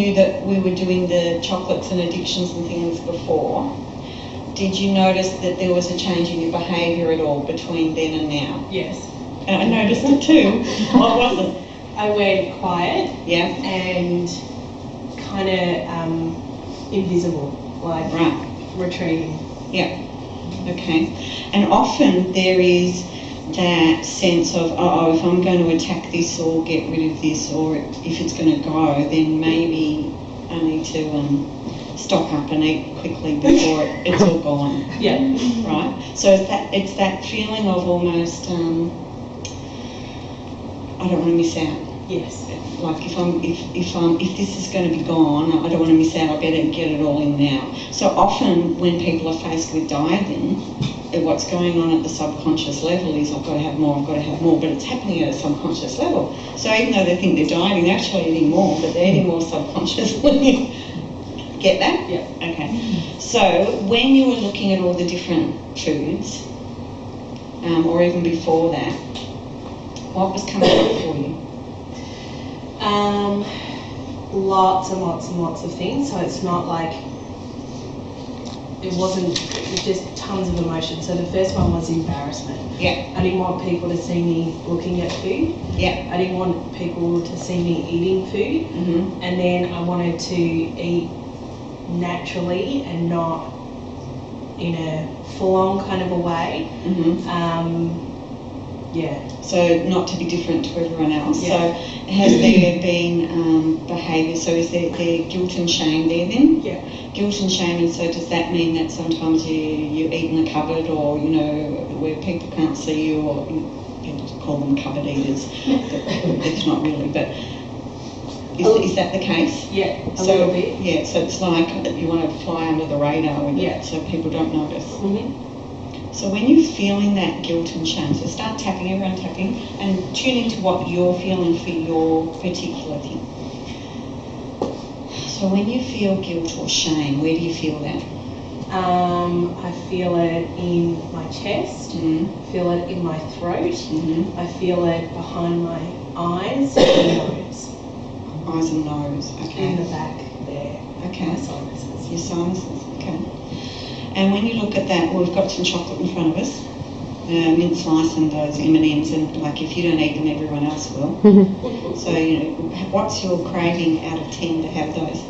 knew that we were doing the chocolates and addictions and things before, did you notice that there was a change in your behaviour at all between then and now? Yes. And I noticed it too. What was it? I went quiet. Yeah. And kind of invisible, like retreating. Yeah. Okay. And often there is that sense of, if I'm going to attack this or get rid of this, or if it's going to go, then maybe I need to stock up and eat quickly before it's all gone. Yeah. Right. So it's that feeling of almost I don't want to miss out. Yes. Like if this is going to be gone, I don't want to miss out. I better get it all in now. So often when people are faced with dieting, what's going on at the subconscious level is I've got to have more, but it's happening at a subconscious level. So even though they think they're dieting, they're actually eating more, but they're eating more subconsciously. Get that? Yeah. Okay. So when you were looking at all the different foods, or even before that, what was coming up for you? Lots and lots and lots of things. So it's not like it was just tons of emotion. So the first one was embarrassment. Yeah. I didn't want people to see me looking at food. Yeah. I didn't want people to see me eating food. Mm-hmm. And then I wanted to eat naturally and not in a full-on kind of a way. Mm-hmm. Yeah. So not to be different to everyone else. Yeah. So has there been behaviour, so is there guilt and shame there then? Yeah. Guilt and shame, and so does that mean that sometimes you eat in the cupboard, or, where people can't see you, or people call them cupboard eaters, but it's not really, but is that the case? Yeah, a little bit. Yeah, so it's like you want to fly under the radar with Yeah. it so people don't notice. Mm-hmm. So when you're feeling that guilt and shame, so start tapping, everyone tapping, and tune into what you're feeling for your particular thing. So when you feel guilt or shame, where do you feel that? I feel it in my chest, Mm-hmm. feel it in my throat, Mm-hmm. I feel it behind my eyes and nose. Eyes and nose, okay. In the back there. Okay. My sinuses. Your sinuses, okay. And when you look at that, we've got some chocolate in front of us, mint slice and those M&Ms, and like if you don't eat them, everyone else will. So, what's your craving out of 10 to have those?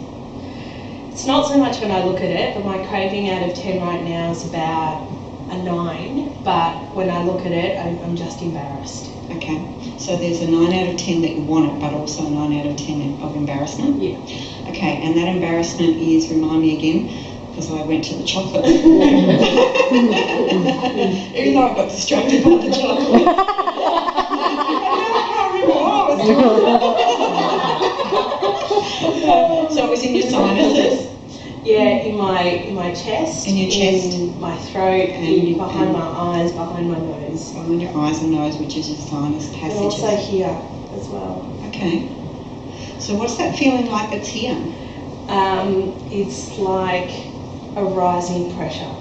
It's not so much when I look at it, but my craving out of 10 right now is about a 9, but when I look at it, I'm just embarrassed. Okay, so there's a 9 out of 10 that you want it, but also a 9 out of 10 of embarrassment? Yeah. Okay, and that embarrassment is, remind me again, because I went to the chocolate. Even though I got distracted by the chocolate. I can't remember what I was doing. So it was in your sinuses? Yeah, in my chest. In your chest. In my throat, and behind my eyes, behind my nose. Behind your eyes and nose, which is your sinus passages. And also here as well. Okay. So what's that feeling like that's here? It's like a rising pressure.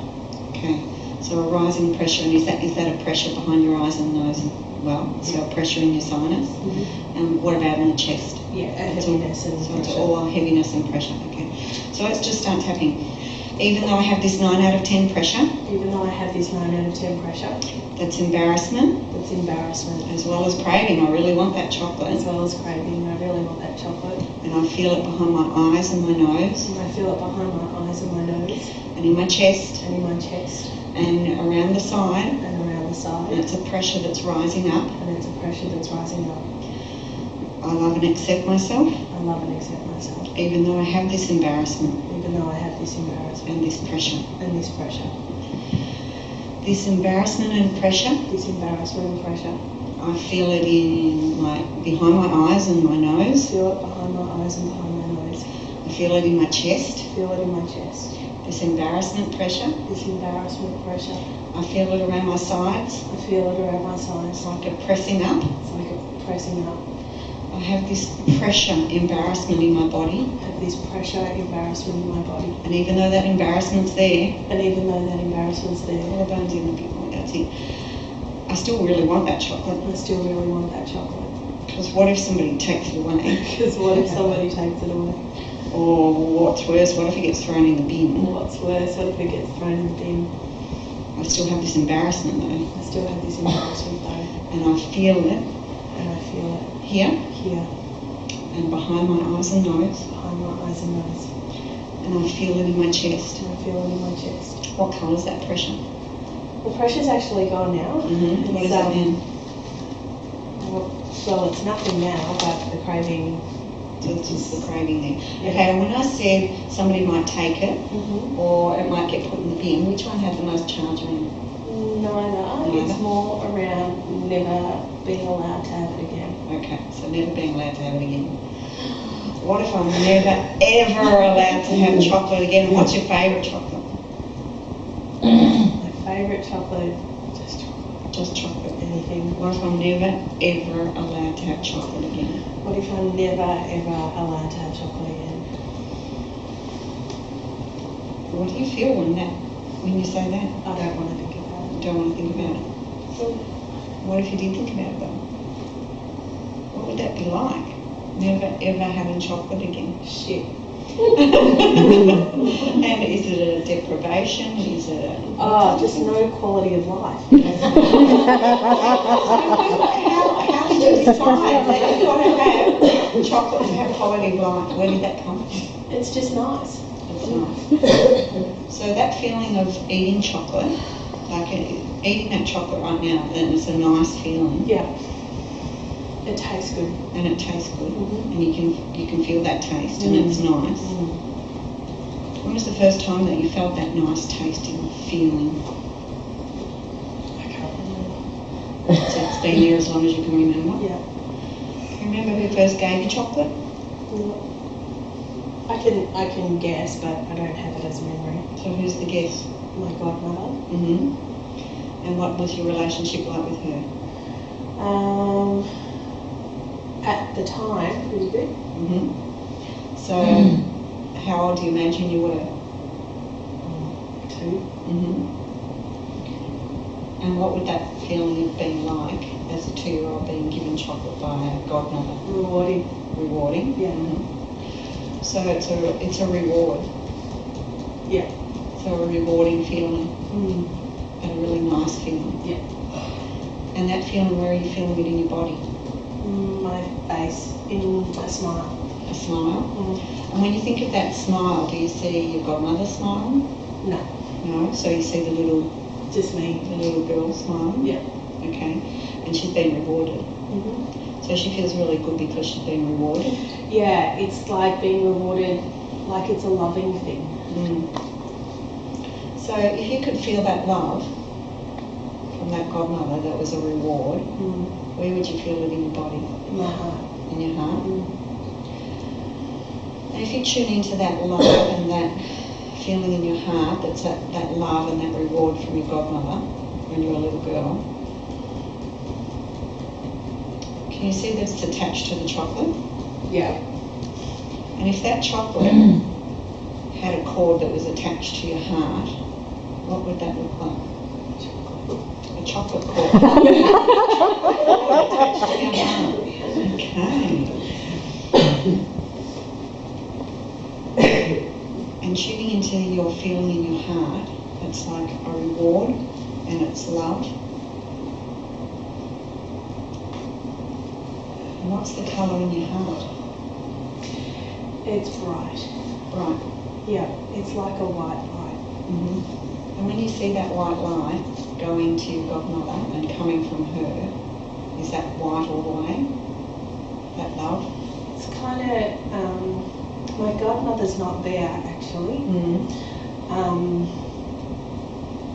Okay. So a rising pressure, and is that a pressure behind your eyes and nose? Well, so a pressure in your sinus. Mm-hmm. And what about in the chest? Yeah, a heaviness and so pressure. it's all heaviness and pressure. Okay. So let's just start tapping. Even though I have this 9 out of 10 pressure. Even though I have this 9 out of 10 pressure. That's embarrassment. That's embarrassment. As well as craving. I really want that chocolate. As well as craving. I really want that chocolate. And I feel it behind my eyes and my nose. And I feel it behind my eyes and my nose. And in my chest. And in my chest. And around the side. And around the side. And it's a pressure that's rising up. And it's a pressure that's rising up. I love and accept myself. I love and accept myself. Even though I have this embarrassment. Even though I have this embarrassment. And this pressure. And this pressure. This embarrassment and pressure. This embarrassment and pressure. I feel it behind my eyes and my nose. Feel it behind my eyes and behind my nose. I feel it in my chest. Feel it in my chest. This embarrassment pressure. This embarrassment pressure. I feel it around my sides. I feel it around my sides. It's like a pressing up. It's like a pressing up. I have this pressure, embarrassment in my body. I have this pressure, embarrassment in my body. And even though that embarrassment's there. And even though that embarrassment's there. Collarbones in a bit more, that's it. I still really want that chocolate. I still really want that chocolate. Because what if somebody takes it away? Because what if somebody takes it away? Or what's worse, what if it gets thrown in the bin? What's worse, what if it gets thrown in the bin? I still have this embarrassment though. I still have this embarrassment though. And I feel it. And I feel it. Here. Here. And behind my eyes and nose. Behind my eyes and nose. And I feel it in my chest. And I feel it in my chest. What colour is that pressure? The pressure's actually gone now. Mm-hmm. What is that then? Well, it's nothing now, but the craving. So it's just the craving there. Yeah. Okay, and when I said somebody might take it, or it might get put in the bin, which one had the most charge on it? Neither. It's more around never being allowed to have it again. Okay, so never being allowed to have it again. What if I'm never ever allowed to have chocolate again? What's your favourite chocolate? My favourite chocolate, just chocolate. Just chocolate. Anything. What if I'm never ever allowed to have chocolate again? What if I'm never ever allowed to have chocolate again? What do you feel when you say that? I don't want to think about it. Don't want to think about it. So, What if you did think about it though? What would that be like? Never ever having chocolate again? shit. And is it a deprivation? Is it a... Oh, just no quality of life. How did you decide that you've got to have chocolate to have quality of life? Where did that come from? It's just nice. It's nice. So that feeling of eating chocolate, like eating that chocolate right now, then it's a nice feeling. Yeah. It tastes good. And it tastes good. Mm-hmm. And you can feel that taste and it's nice. When was the first time that you felt that nice tasting feeling? I can't remember. So it's been there as long as you can remember? Yeah. Can you remember who first gave you chocolate? I can guess, but I don't have it as a memory. So who's the guess? My godmother. Mm-hmm. And what was your relationship like with her? At the time, pretty good. Mm-hmm. So how old do you imagine you were? 2. Mm-hmm. And what would that feeling have been like as a 2-year-old being given chocolate by a godmother? Rewarding. Rewarding? Yeah. Mm-hmm. So it's a reward. Yeah. So a rewarding feeling. And a really nice feeling. Yeah. And that feeling, where are you feeling it in your body? My face, in a smile. A smile? And when you think of that smile, do you see your godmother smiling? No. No? So you see the little girl smiling? Yeah. Okay. And she's been rewarded. So she feels really good because she's been rewarded? Yeah, it's like being rewarded, like it's a loving thing. So if you could feel that love from that godmother that was a reward, where would you feel it in your body? In my heart. In your heart? And if you tune into that love and that feeling in your heart, that's that love and that reward from your godmother when you're a little girl, can you see that it's attached to the chocolate? Yeah. And if that chocolate had a cord that was attached to your heart, what would that look like? A chocolate cord. Attached to your heart. Okay. And tuning into your feeling in your heart, that's like a reward and it's love. And what's the colour in your heart? It's bright. Bright. Yeah, it's like a white light. And when you see that white light going to your godmother and coming from her, is that white all the way? That love? It's kind of, my godmother's not there actually.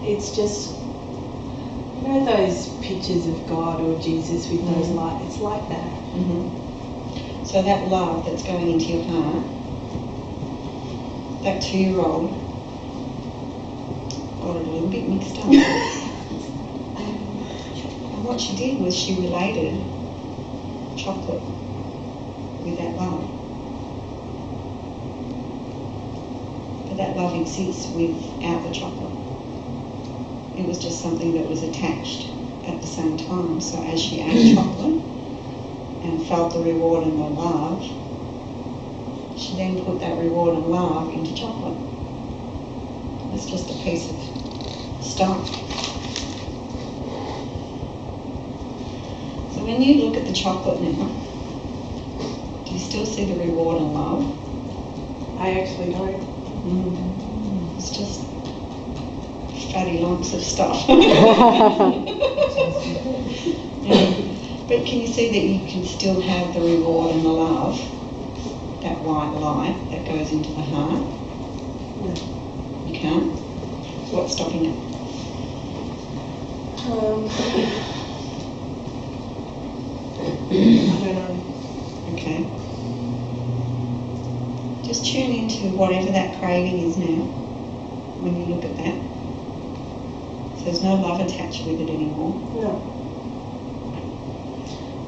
It's just, you know those pictures of God or Jesus with those lights? It's like that. So that love that's going into your heart, that 2-year-old got it a little bit mixed up. And what she did was she related chocolate with that love. But that love exists without the chocolate. It was just something that was attached at the same time. So as she ate chocolate and felt the reward and the love, she then put that reward and love into chocolate. It's just a piece of stuff. So when you look at the chocolate now, do you still see the reward and love? I actually don't. It's just fatty lumps of stuff. Yeah. But can you see that you can still have the reward and the love, that white light that goes into the heart? No. You can't? So what's stopping it? I don't know. Okay. Just tune into whatever that craving is now when you look at that. So there's no love attached with it anymore. No.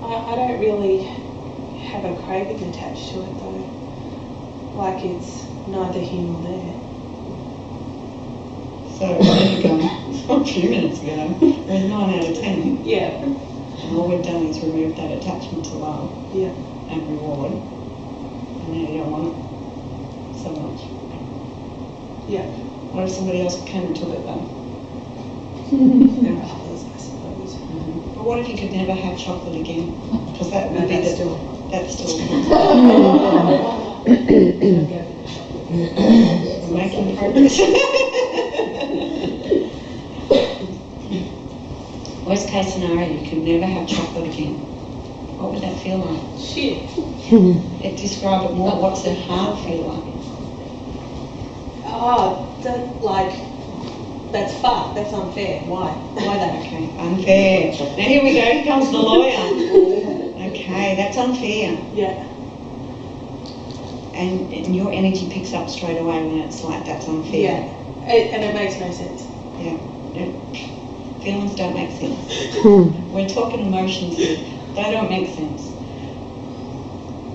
I don't really have a craving attached to it though. Like it's neither here nor there. So there you go. A few minutes ago, there's 9 out of 10. Yeah. And all we've done is remove that attachment to love Yeah. and reward. And now you don't want it so much. Yeah. What if somebody else came and took it though? There are others, I suppose. But what if you could never have chocolate again? Because that would No, be that's the... still. That's still... We're making progress. Worst case scenario, you could never have chocolate again. What would that feel like? Shit. Describe it more. What's the heart feel like? Oh, that's fucked. That's unfair. Why? Why that? Okay, unfair. Now here we go. Here comes the lawyer. Okay, that's unfair. Yeah. And your energy picks up straight away when it's like that's unfair. Yeah. And it makes no sense. Yeah. Feelings don't make sense. We're talking emotions here. They don't make sense.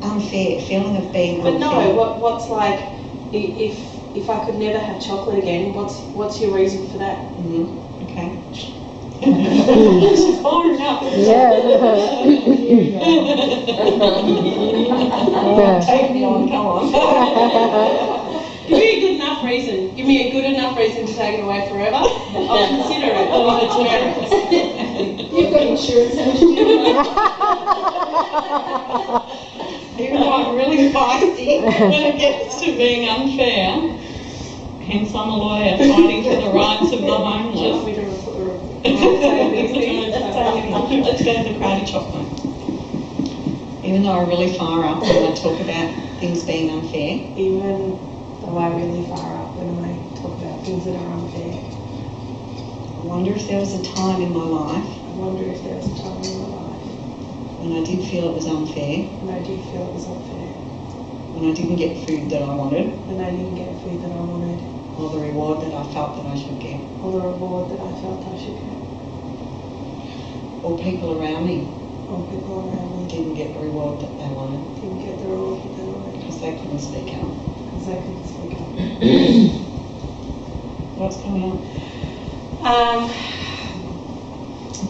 Unfair, feeling of being But unfair. no, what's like, if I could never have chocolate again, what's your reason for that? Okay. She's firing up. Take me on, come on. Give me a good enough reason. Give me a good enough reason to take it away forever. I'll consider it on its merits. You've got insurance, haven't you? Even though I'm really feisty when it gets to being unfair, hence I'm a lawyer fighting for the rights of the homeless. Let's go to the crowded chocolate. Even though I really fire up when I talk about things being unfair. Even though I really fire up when I talk about things that are unfair. I wonder if there was a time in my life I wonder if there was a time in my life when I did feel it was unfair, when I did feel it was unfair, when I didn't get food that I wanted, when I didn't get food that I wanted, or the reward that I felt that I should get, or the reward that I felt I should get, or people around me or people around me didn't get the reward that they wanted didn't get the reward that they wanted because they couldn't speak out. because they couldn't speak up. What's coming up?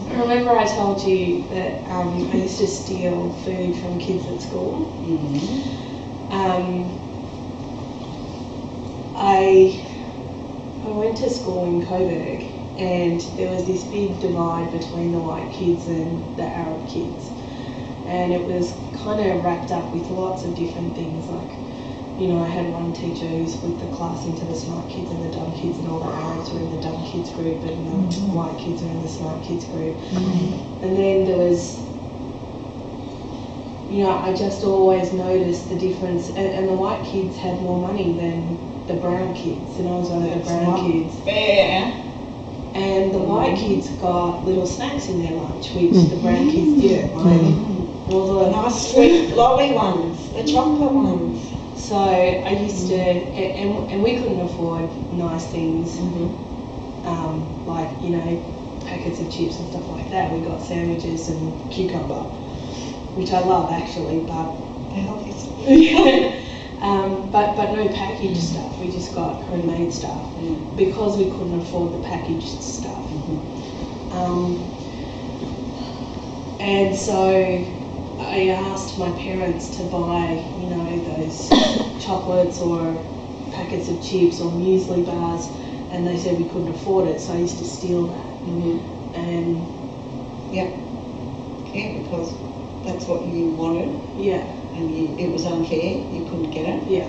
I remember I told you that I used to steal food from kids at school. I went to school in Coburg, and there was this big divide between the white kids and the Arab kids, and it was kind of wrapped up with lots of different things. Like, you know, I had one teacher who split the class into the smart kids and the dumb kids, and all the Arabs were in the dumb kids group, and the white kids were in the smart kids group. And then there was, you know, I just always noticed the difference, and the white kids had more money than the brown kids, and I was one of the brown kids. Fair. And the white kids got little snacks in their lunch, which the brown kids didn't. Like, all The nice sweet lolly ones, the chocolate ones. So I used to, and we couldn't afford nice things, like, you know, packets of chips and stuff like that. We got sandwiches and cucumber, which I love actually, but The healthy stuff. but no packaged stuff. We just got homemade stuff because we couldn't afford the packaged stuff. And so I asked my parents to buy, you know, those chocolates or packets of chips or muesli bars, and they said we couldn't afford it, so I used to steal that. And Yeah, because that's what you wanted, yeah, and it was unfair, you couldn't get it. yeah.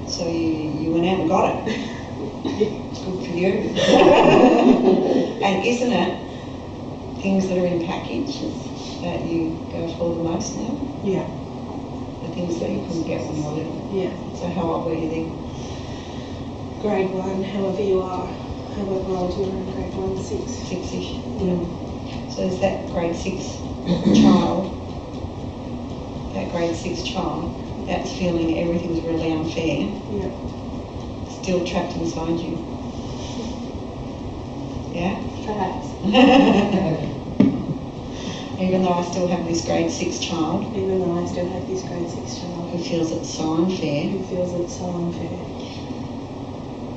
So you went out and got it. Good for you. And isn't it things that are in packages that you go for the most now? Yeah, The things that you couldn't get when you were little. yeah. So how old were you then? Grade 1, however you are, however old you are in grade 1, 6. Six-ish. Yeah. So is that grade 6 child, that grade 6 child, that's feeling everything's really unfair, Yeah. still trapped inside you? Yeah? Perhaps. Even though I still have this grade 6 child Even though I still have this grade 6 child who feels it's so unfair, who feels it's so unfair,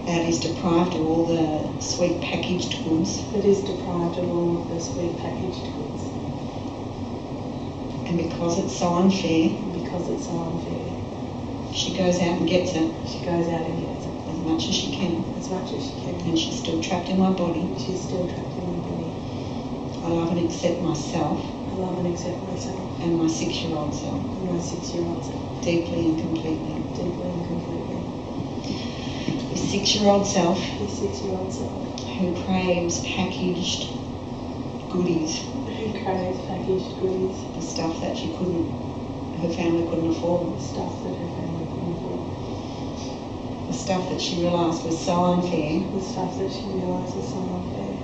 that is deprived of all the sweet packaged goods, that is deprived of all of the sweet packaged goods. and because it's so unfair, And because it's so unfair, she goes out and gets it she goes out and gets it as much as she can, as much as she can. and she's still trapped in my body. She's still trapped in my body. I love and accept myself I love and accept myself and my 6-year-old self and my 6-year-old self deeply and completely. deeply and completely. This 6-year-old self This 6-year-old self who craves packaged goodies, who craves packaged goodies, the stuff that her family couldn't afford, the stuff that her family couldn't afford, the stuff that she realised was so unfair, the stuff that she realised was so unfair.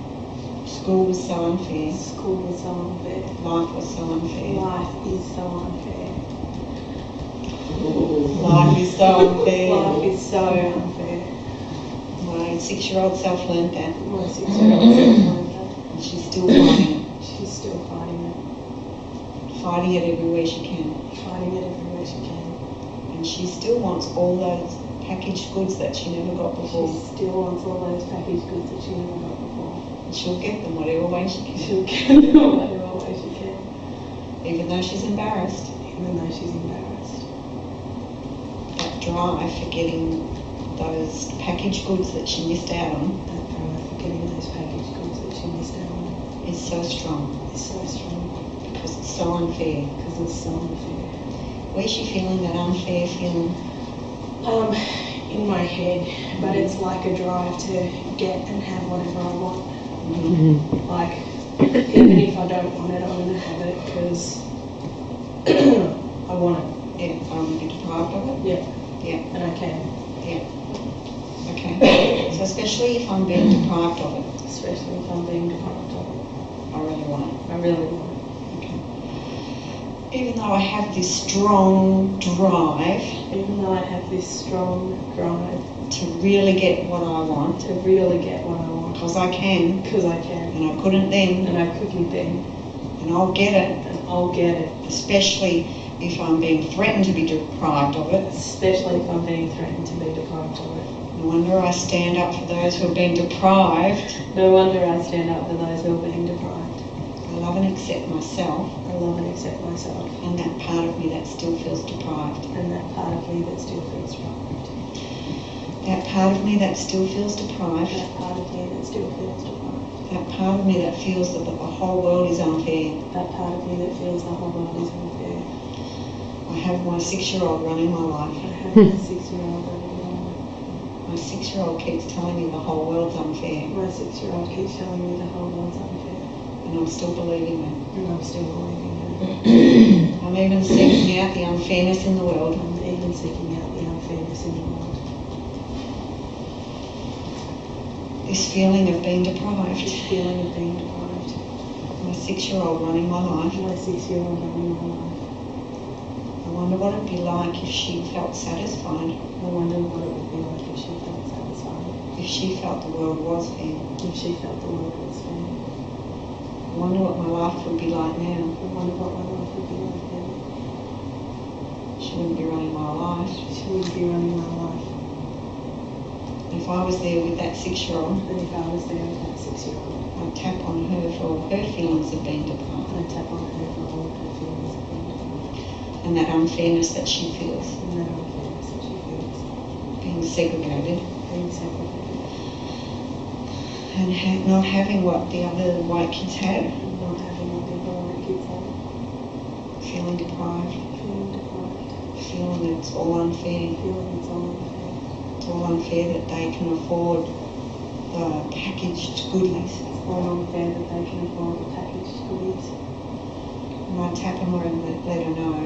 school was so unfair, School was so unfair. life was so unfair. Life is so unfair. Life is so unfair. Life is so unfair. My 6-year-old self learned that, My 6-year-old self learned that. and she's still fighting it, She's still fighting fighting it everywhere she can. it. Fighting it everywhere she can. And she still wants all those packaged goods that she never got She before. still wants all those packaged goods that she never got before. And she'll get them whatever way she can, She'll get them whatever way she can, even though she's embarrassed. even though she's embarrassed. That drive for getting those packaged goods that she missed out on That drive for getting those packaged goods that she missed out on is so strong is so strong because it's so unfair. because it's so unfair. Where's she feeling that unfair feeling? In my head, but it's like a drive to get and have whatever I want. Like, even if I don't want it, I'm going to have it because I want it. Yeah, I'm be deprived of it. Yeah, Yeah, and I can, yeah. Okay. So especially if I'm being deprived of it, especially if I'm being deprived of I really want it. it. I really want it. Okay. Even though I have this strong drive Even though I have this strong drive to really get what I want, to really get what I want, because I can, because I can, and I couldn't then, and I couldn't then, and I'll get it, and I'll get it. especially if I'm being threatened to be deprived of it. Especially if I'm being threatened to be deprived of it. No wonder I stand up for those who have been deprived. No wonder I stand up for those who are being deprived. I love and accept myself I love and accept myself and that part of me that still feels deprived. and that part of me that still feels deprived. That part of me that still feels deprived. That part of me that still feels deprived. That part of me that feels that the whole world is unfair. That part of me that feels the whole world is unfair. I have my 6-year-old running my I life. have my 6-year-old running My 6-year-old keeps telling me the whole world's unfair, my 6-year-old keeps telling me the whole world's unfair. and I'm still believing that. And I'm still believing it. I'm even seeking out the unfairness in the world. I'm even seeking out the unfairness in the world. This feeling of being deprived. This feeling of being deprived. My 6-year-old running my life. My 6-year-old running my life. I wonder what it'd be like if she felt satisfied. I wonder what it would be like if she felt satisfied. If she felt the world was fair. If she felt the world was fair. I wonder what my life would be like now. I wonder what my life would be like now. She wouldn't be running my life. She wouldn't be running my life. If I was there with that 6-year-old, And if I was there with that 6-year-old, I'd tap on her for her feelings of being deprived I'd tap on her for all of her feelings of being deprived. and that unfairness that she feels. And that unfairness that she feels. segregated. being segregated, And not having what the other white kids had. and not having what the other white kids have, Feeling deprived. feeling deprived, Feeling that it's all unfair. feeling it's all unfair. It's all unfair that they can afford the packaged goodies. It's all unfair that they can afford the packaged goodies. And I tap on her and let her know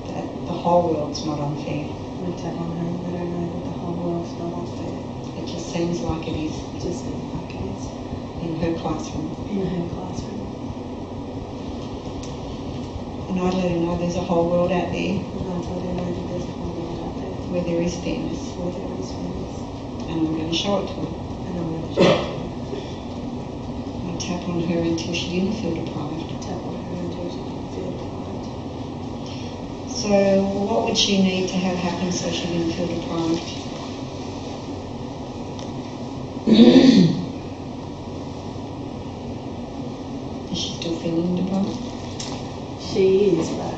that the whole world's not unfair. We tap on her and let her know that the whole world's not unfair. It just seems like it is It just seems like it is in her classroom. in her classroom. And I'd let her know there's a whole world out there And I told her that there's a whole world out there where there is fairness. where there is fairness, And I'm going to show it to her. and I'm going to show it to her. I tap on her until she didn't feel deprived. Tap on her until she didn't feel deprived. So what would she need to have happen so she didn't feel deprived? Is she still feeling deprived? She is, but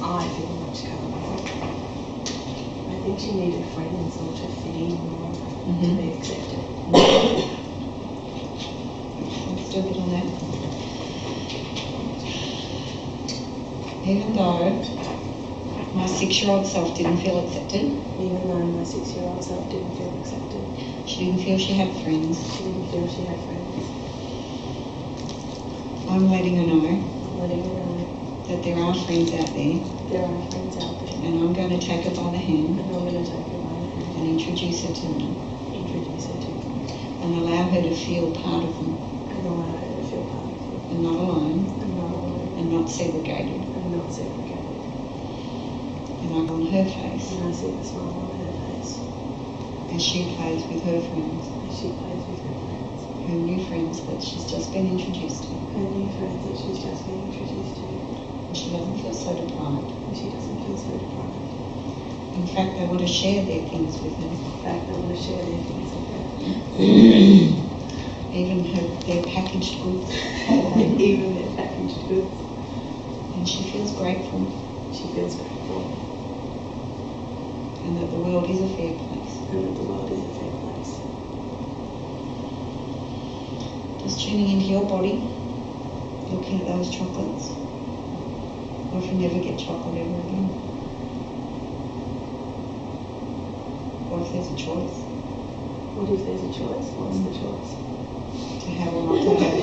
I feel much calmer. I think she needed friends or to fit in or to be accepted. Let's do a bit on that. Even though my 6-year-old self didn't feel accepted, Even though my 6-year-old self didn't feel accepted, she didn't feel she had friends, she didn't feel she had friends. I'm letting her know I'm letting her know that there are friends out there, there are friends out there, and I'm going to take her by the hand and I'm going to take her by the hand and introduce her to them and introduce her to them, and allow her to feel part of them and allow her to feel part of them, and not alone and not alone, and not segregated. and not segregated. And I on her face And I see the smile on her face as she plays with her friends, as she plays with her friends, her new friends that she's just been introduced to. her new friends that she's just been introduced to, And she doesn't feel so deprived. and she doesn't feel so deprived. In fact, they want to share their things with her. In fact, they want to share their things with her. Even their packaged goods. Even their packaged goods. And she feels grateful, She feels grateful, and that the world is a fair place. and that the world is a fair place. Just tuning into your body, looking at those chocolates. Or if you never get chocolate ever again. Or if there's a choice What if there's a choice? What's the choice? to have or not to have.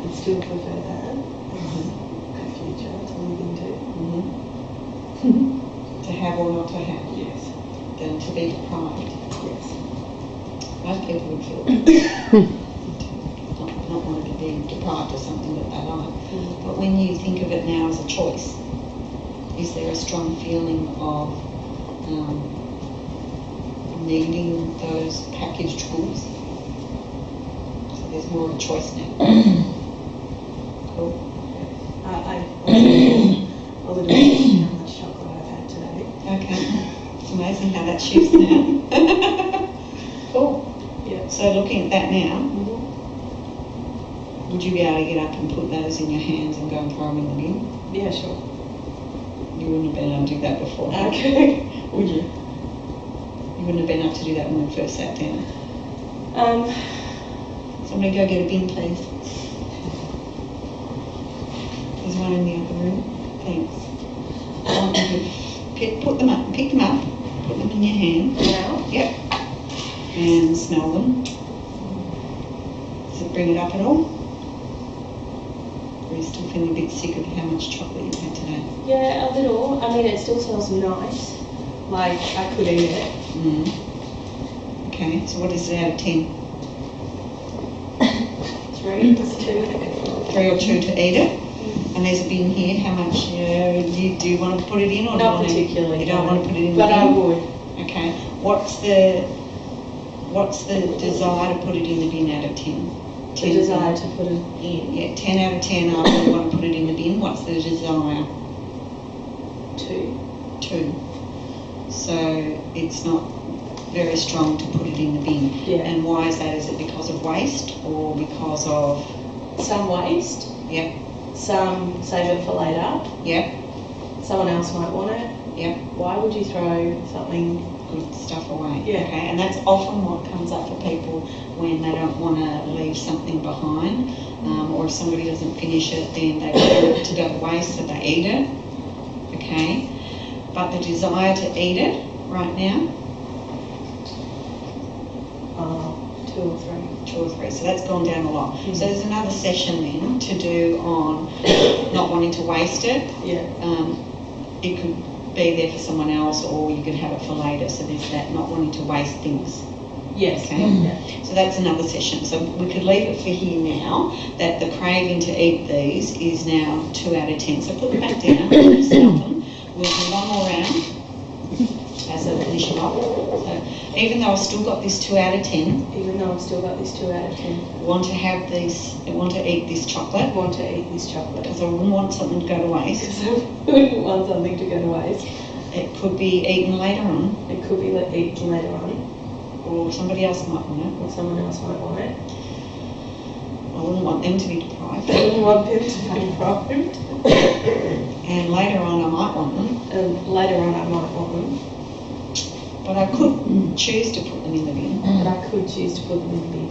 I'd still prefer that as a future to live into. To have or not to have, Yes. than to be deprived. Yes. Most people would feel not wanting to be deprived of something that they like. But when you think of it now as a choice, is there a strong feeling of needing those packaged goods? So there's more of a choice now. Cool. I wasn't aware how much chocolate I've had today. Okay. It's amazing how that shifts now. Cool. Yeah. So looking at that now, would you be able to get up and put those in your hands and go and throw them in the bin? Yeah, sure. You wouldn't have been able to do that before. Okay. Would you? You wouldn't have been able to do that when we first sat down. Somebody go get a bin, please. There's one in the other room. Thanks. I want you to pick them up, put them in your hand. Now? Yep. And smell them. Does it bring it up at all? Or are you still feeling a bit sick of how much chocolate you've had today? Yeah, a little. I mean, it still smells nice. Like, I could eat it. Okay, so what is it out of 10? 3, it's 2. 3 or 2 to eat it? And there's a bin here. How much do you want to put it in, or Not particularly. You don't want to put it in But the bin? I would. Okay. What's the desire to put it in the bin out of 10? The desire to put it in. Yeah, 10 out of 10. I would want to put it in the bin. What's the desire? 2. 2. So it's not very strong to put it in the bin. Yeah. And why is that? Is it because of waste or because of? Some waste. Yep. Some save it for later. Yep. Someone else might want it. Yep. Why would you throw something? Good stuff away. Yeah. Okay, and that's often what comes up for people when they don't want to leave something behind, or if somebody doesn't finish it, then they want it to go to waste, so they eat it. Okay, but the desire to eat it right now, 2 or 3. 2 or 3. So that's gone down a lot. So there's another session then to do on not wanting to waste it. Yeah. It could be there for someone else, or you could have it for later. So there's that not wanting to waste things. Yes. Okay. Yeah. So that's another session. So we could leave it for here now. That the craving to eat these is now 2 out of 10. So put them back down. Smell them. We'll do one more round as a finishing off. So even though I've still got this 2 out of 10. Even though I've still got this 2 out of 10. Want to have these? I want to eat this chocolate. I want to eat this chocolate. Because I wouldn't want something to go to waste. Because I wouldn't want something to go to waste. It could be eaten later on. It could be eaten later on. Or somebody else might want it. Or someone else might want it. I wouldn't want them to be deprived. I wouldn't want them to be deprived. And later on I might want them. And later on I might want them. But I could choose to put them in the bin. But I could choose to put them in the bin.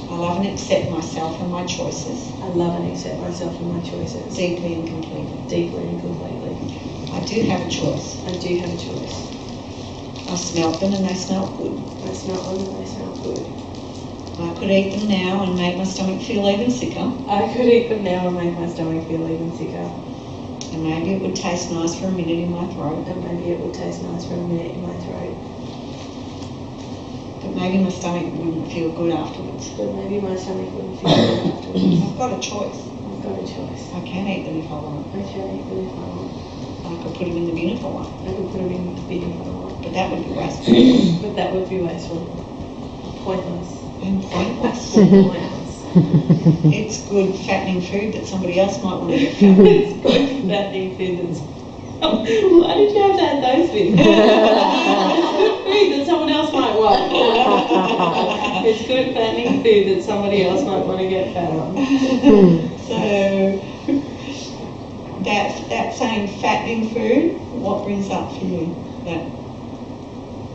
I love and accept myself and my choices. I love and accept myself and my choices. Deeply and completely. Deeply and completely. I do have a choice. I do have a choice. I smelled them and they smelled good. I smell them and they smell good. I could eat them now and make my stomach feel even sicker. I could eat them now and make my stomach feel even sicker. And maybe it would taste nice for a minute in my throat. And maybe it would taste nice for a minute in my throat. But maybe my stomach wouldn't feel good afterwards. But maybe my stomach wouldn't feel good afterwards. I've got a choice. I've got a choice. I can eat them if I want. I can eat them if I want. I could put them in the bin if I want. I could put them in the bin if I want. But that would be wasteful. But that would be wasteful. Pointless. And pointless. Pointless. It's good fattening food that somebody else might want to get fat. It's good fattening food that's... Why did you have to add those bits? Food that someone else might want. It's good fattening food that somebody else might want to get fat on. So that saying fattening food, what brings up for you? That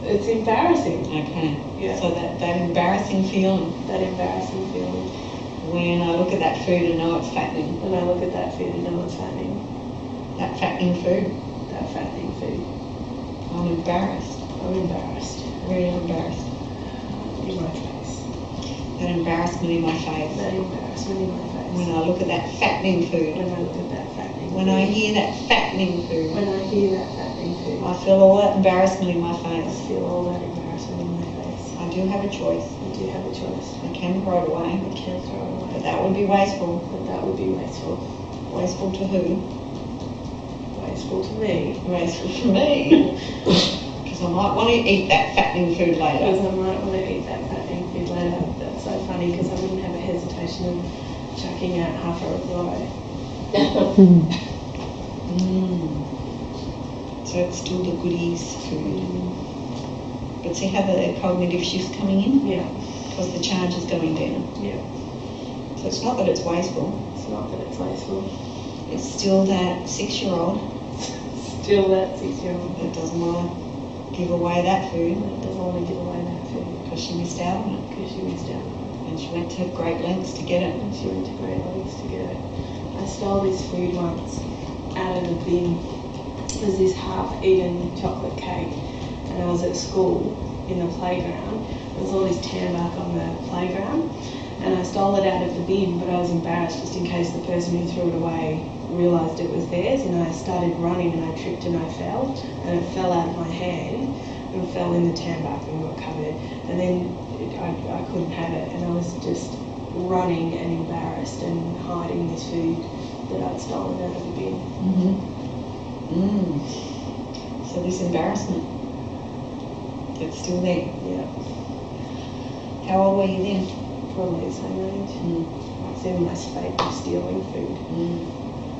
It's embarrassing. okay. Yeah. So that embarrassing feeling That embarrassing feeling. when I look at that food and know it's fattening. When I look at that food and know it's fattening. That fattening food. That fattening food. I'm embarrassed. I'm embarrassed. Really embarrassed. In my face. That embarrassment in my face. That embarrassment in my face. When I look at that fattening food. When I look at that fattening When I hear that fattening food. When I hear that fattening food. I feel all that embarrassment in my I face. feel all that embarrassment in my face. I do have a choice. I do have a choice. I can throw it away. I can throw it away. But that would be wasteful. But that would be wasteful. Wasteful to who? Wasteful to me. Wasteful for me. Because I might want to eat that fattening food Because later. I might want to eat that fattening food later. That's so funny because I wouldn't have a hesitation of chucking out half a reply. So it's still the goodies food. But see how the cognitive shift's coming in? Yeah. Because the charge is going down. Yeah. So it's not that it's wasteful. It's not that it's wasteful. It's still that 6-year-old Still that 6-year-old that doesn't want to give away that food that doesn't want to give away that food because she missed out on it. because she missed out on it. And she went to great lengths to get it. And she went to great lengths to get it. I stole this food once out of the bin. It was this half-eaten chocolate cake, and I was at school in the playground. There was all this tan bark on the playground, and I stole it out of the bin, but I was embarrassed just in case the person who threw it away realised it was theirs, and I started running and I tripped and I fell, and it fell out of my hand and fell in the tan bark and got covered, and then I couldn't have it, and I was just running and embarrassed and hiding this food that I'd stolen out of the bin. So this embarrassment, it's still there. Yeah, How old were you then? probably the same age. It's in my spate of stealing food.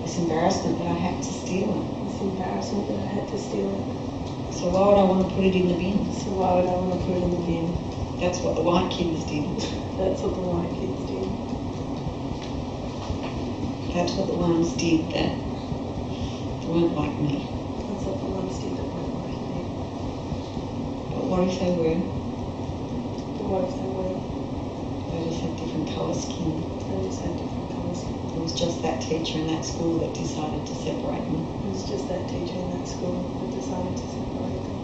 This embarrassment that I had to steal it. It's embarrassment that I had to steal it. So why would I want to put it in the bin? So why would I want to put it in the bin? That's what the white kids did. That's what the white kids did. That's what the ones did that weren't like me. That's What if they were? What if they were? They just had different colour skin. They just had different colours. It was just that teacher in that school that decided to separate them. It was just that teacher in that school that decided to separate them.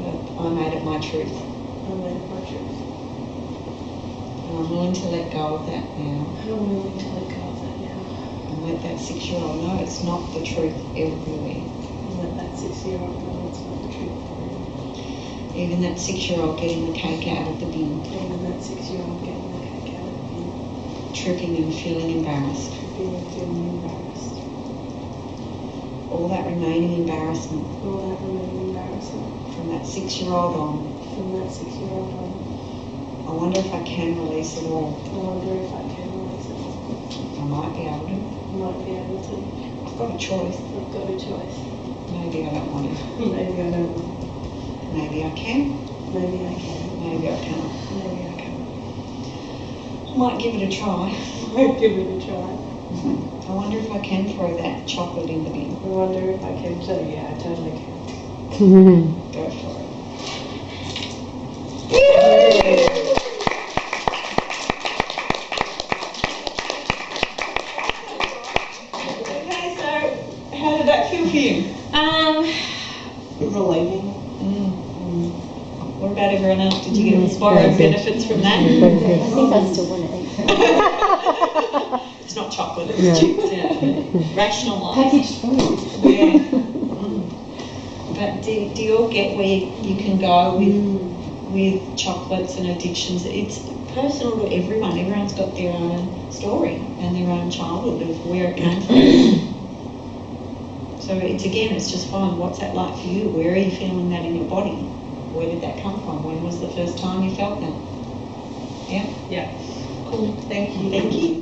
But I made it my truth. I made it my truth. And I'm willing to let go of that now. And I'm willing to let go of that now. And let that 6-year-old know it's not the truth everywhere. And let that 6-year-old know it's not the truth for him. Even that 6-year-old getting the cake out of the bin. Even that 6-year-old getting the cake out of the bin. Tripping and feeling embarrassed. Tripping and feeling embarrassed. All that remaining embarrassment All that remaining embarrassment. from that 6-year-old on. From that 6-year-old on. I wonder if I can release it all. I wonder if I can release it all. I might be able to. I might be able to. I've got a choice. I've got a choice. Maybe I don't want to. Maybe I don't want. Maybe I can. Maybe I can. Maybe I can't. Maybe I can. I might give it a try. I'll give it a try. I wonder if I can throw that chocolate in the bin. I wonder if I can. So yeah, I totally can. Go for it. Okay, so how did that feel for you? Relieving. What about everyone else? Did you get borrowed benefits from that? I think I still want to eat. It's not chocolate, it's chips. Yeah. Rationalised. Packaged food. Yeah. But do you all get where you can go with chocolates and addictions? It's personal to everyone. Everyone's got their own story and their own childhood of where it came from. So it's just fine. What's that like for you? Where are you feeling that in your body? Where did that come from? When was the first time you felt that? Yeah? Yeah. Cool. Thank you. Thank you.